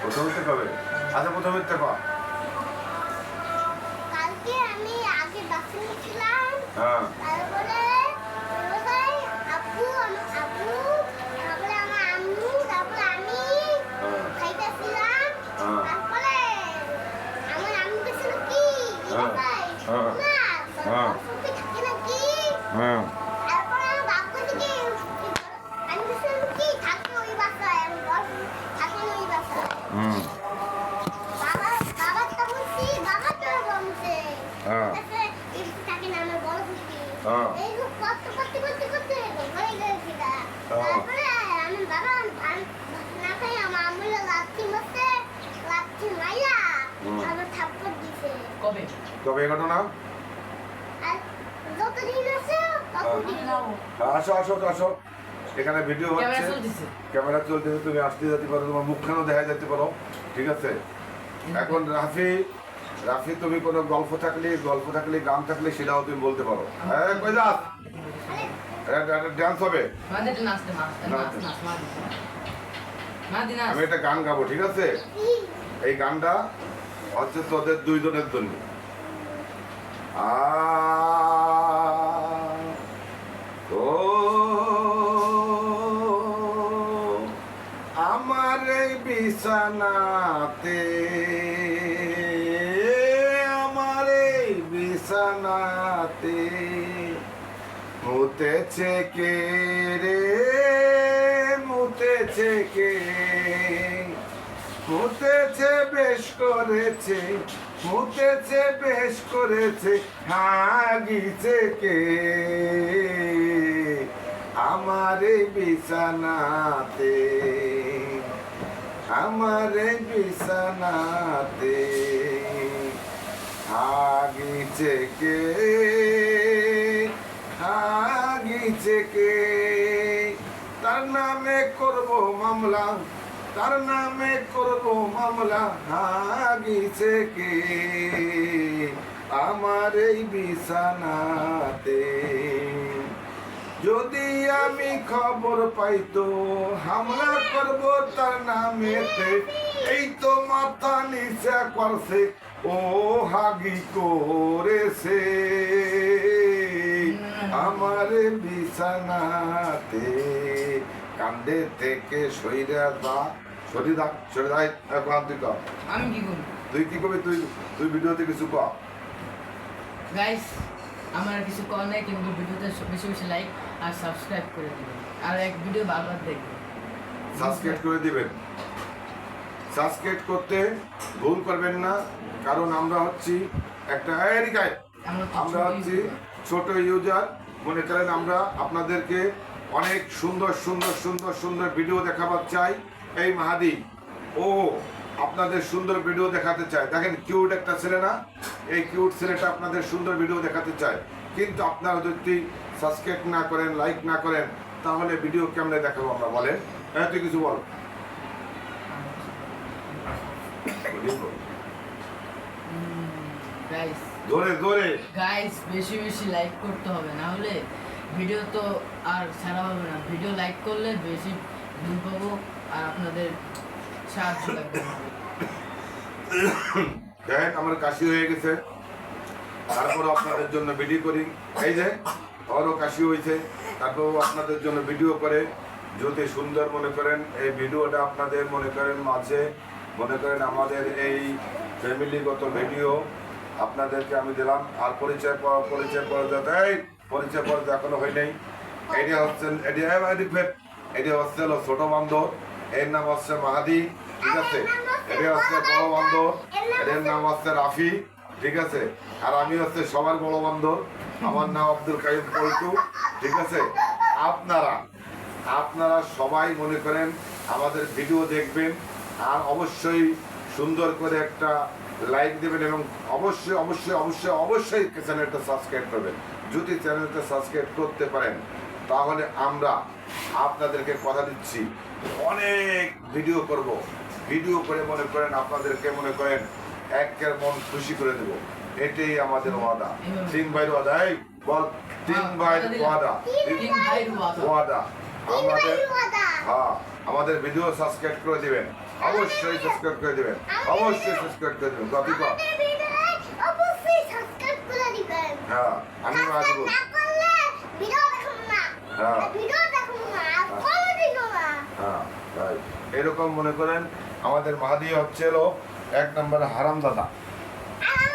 প্রথমে কবে? আচ্ছা প্রথমে কবে? কালকে আমি আগে বাসে ছিলাম। হ্যাঁ। তারপরে আব্বু তারপরে আমার আম্মু তারপরে আমি খাইতেছিলাম। তারপরে আমার আম্মু ছিল কি থাকে নাকি। তারপরে আমার বাবা থেকে আমি বলছিলাম কি থাকে ওই বাসায় আমি থাকে ওই বাসায়। বাবা তো বলছি বাবা তো বলছে থাকে না আমার বড় বুঝি এই করতে হয়ে গেছে। তারপরে আমি বাবা না খাই আমার আম্মু লাঠি মাইয়া আমার থাপ্পড় দিছে। কবে ঘটনা? আর যতদিন আছে ততদিন আসো এখানে ভিডিও হচ্ছে, ক্যামেরা চলতেছে, তুমি আসতে যেতে পারো, তোমার মুখখানেও দেখা যেতে পারো, ঠিক আছে? এখন রাফি তুমি কোনো গল্প থাকলে গান থাকলে সেটাও তুমি বলতে পারো। কই যাস? ডান্স হবে, আমি একটা গান গাবো, ঠিক আছে? এই গানটা হচ্ছে তোদের দুইজনের জন্য। আমার এই বিছানাতে মুতেছে কে রে, মুতেছে বেশ করেছে হাগিছে কে আমার এই বিছানাতে, হাগিছে কে তার নামে করব মামলা, হাগিছে কে আমার এই বিছানাতে। যদি আমি খবর পাইতো হামলা করব তার নামেতে, এই তো মাথা নিচে করছে ও হাগি করেছে আমার বিছানাতে। কান্দে থেকে সরে দা আমি কি করি? তুই কি করবি? তুই ভিডিওতে কিছু কর। গাইস আমার কিছু করার নেই, কিন্তু ভিডিওতে বেশি লাইক আর সাবস্ক্রাইব করে দিবেন, আর এক ভিডিও বারবার দেখবেন, সাবস্ক্রাইব করে দিবেন। সাবস্ক্রাইব করতে ভুল করবেন না, কারণ আমরা হচ্ছি একটা আমরা হচ্ছি ছোট ইউজার। মনে করেন আমরা আপনাদেরকে অনেক সুন্দর ভিডিও দেখাবার চাই। এই মাহাদি ও আপনাদের সুন্দর ভিডিও দেখাতে চায়। দেখেন কিউট একটা ছেলে না? এই কিউট ছেলেটা আপনাদের সুন্দর ভিডিও দেখাতে চায়, কিন্তু আপনারা যদি সাবস্ক্রাইব না করেন, লাইক না করেন, তাহলে ভিডিও কেমনে দেখাবো আমরা? বলেন। হ্যাঁ তুই কিছু বল। গাইস বেশি লাইক করতে হবে, না হলে ভিডিও তো আর ছাড়া হবে না। ভিডিও লাইক করলে বেশি ভিউ পাবো আর আপনাদের সাহায্য লাগবে। দেখেন আমার কাশি হয়ে গেছে, তারপর আপনাদের জন্য ভিডিও করি। এই যে ওরও কাশি হয়েছে, তারপর আপনাদের জন্য ভিডিও করে যদি সুন্দর মনে করেন এই ভিডিওটা আপনাদের মনে করেন মাঝে মনে করেন আমাদের এই ফ্যামিলিগত ভিডিও আপনাদেরকে আমি দিলাম। আর পরিচয় এখনো হয় নাই। এটা হচ্ছে ছোট বান্ধব, এর নাম হচ্ছে মাহাদি, ঠিক আছে? এটা হচ্ছে বড় বান্ধব, এর নাম হচ্ছে রাফি, ঠিক আছে? আর আমি হচ্ছে সবার বড় বান্ধব, আমার নাম আব্দুল কাইম পল্টু, ঠিক আছে? আপনারা সবাই মনে করেন আমাদের ভিডিও দেখবেন, আর অবশ্যই সুন্দর করে একটা লাইক দেবেন, এবং অবশ্যই চ্যানেলটা সাবস্ক্রাইব করবেন। যদি চ্যানেলটা সাবস্ক্রাইব করতে পারেন তাহলে আমরা আপনাদেরকে কথা দিচ্ছি অনেক ভিডিও করব। ভিডিও করে মনে করেন আপনাদেরকে মনে করেন একের মন খুশি করে দেব। এটাই আমাদের ওয়াদা, 3 ভাইয়ের ওয়াদা। এই বল, 3 ভাইয়ের ওয়াদা। আমাদের হ্যাঁ আমাদের ভিডিও সাবস্ক্রাইব করে দিবেন, অবশ্যই সাবস্ক্রাইব করে দিবেন, অবশ্যই সাবস্ক্রাইব করে দিবেন। কপি কর। আমাদের ভিডিওতে অবশ্যই সাবস্ক্রাইব করে দিবেন। হ্যাঁ আমি সাবস্ক্রাইব আসবো। না করলে ভিডিও দেখুন না। হ্যাঁ। ভিডিও দেখুন না, আর কোনোদিনও না। হ্যাঁ তাই এরকম মনে করেন আমাদের মাহাদি হচ্ছে হলো 1 নম্বর হারামদাদা। আর